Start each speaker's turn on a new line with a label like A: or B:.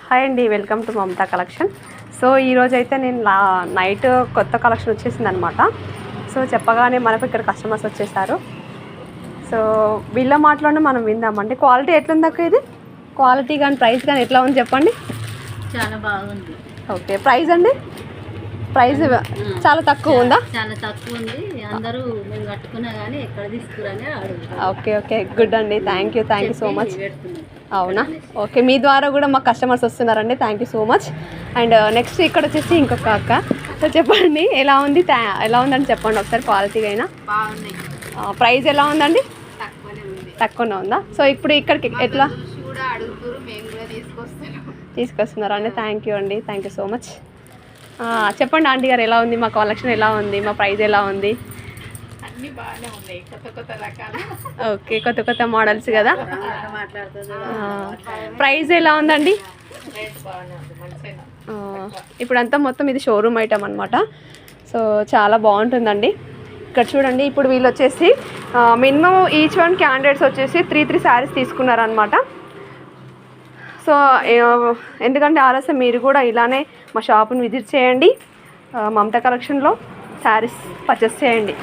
A: Hi అండి, welcome to Mamata collection. So ఈరోజు అయితే నేను నైట్ కొత్త కలెక్షన్ వచ్చేసింది అనమాట. సో చెప్పగానే మనకు ఇక్కడ కస్టమర్స్ వచ్చేసారు. సో వీళ్ళ మాటలోనే మనం విందామండి. క్వాలిటీ ఎట్లుందాక ఇది క్వాలిటీ కానీ ప్రైస్ కానీ ఎట్లా ఉంది చెప్పండి.
B: చాలా బాగుంది.
A: ఓకే, ప్రైస్ అండి? ప్రైస్ చాలా తక్కువ ఉందా?
B: చాలా తక్కువ ఉంది. అందరూ మేము కట్టుకున్నా కానీ ఎక్కడ తీసుకురాని అడుగుతారు.
A: ఓకే ఓకే, గుడ్ అండి. Thank you so much. అవునా, ఓకే, మీ ద్వారా కూడా మాకు కస్టమర్స్ వస్తున్నారండి. Thank you so much. And next ఇక్కడ వచ్చేసి ఇంకొక అక్క. సో చెప్పండి ఎలా ఉంది, ఎలా ఉందని చెప్పండి ఒకసారి. క్వాలిటీ అయినా
B: బాగున్నాయి.
A: ప్రైస్ ఎలా ఉందండి?
B: తక్కువనే
A: ఉందా? సో ఇప్పుడు ఇక్కడికి ఎట్లా
B: అడుగుతారు, మేము కూడా
A: తీసుకొస్తున్నారండి. థ్యాంక్ యూ అండి, థ్యాంక్ యూ సో మచ్. చెప్పండి ఆంటీ గారు, ఎలా ఉంది మా కలెక్షన్, ఎలా ఉంది మా ప్రైస్, ఎలా ఉంది?
B: అన్ని బాగానే ఉన్నాయి, కొత్త రకాలు.
A: ఓకే, కొత్త మోడల్స్ కదా. ప్రైస్ ఎలా ఉందండి? ఇప్పుడంతా మొత్తం ఇది షోరూమ్ ఐటమ్ అనమాట. సో చాలా బాగుంటుందండి. ఇక్కడ చూడండి, ఇప్పుడు వీళ్ళు వచ్చేసి మినిమం ఈచ్ వన్ క్యాండిడేట్స్ వచ్చేసి 3 శారీస్ తీసుకున్నారనమాట. సో ఎందుకంటే ఆలస్యం మీరు కూడా ఇలానే మా షాప్ని విజిట్ చేయండి. మమతా కలెక్షన్లో శారీస్ పర్చేస్ చేయండి.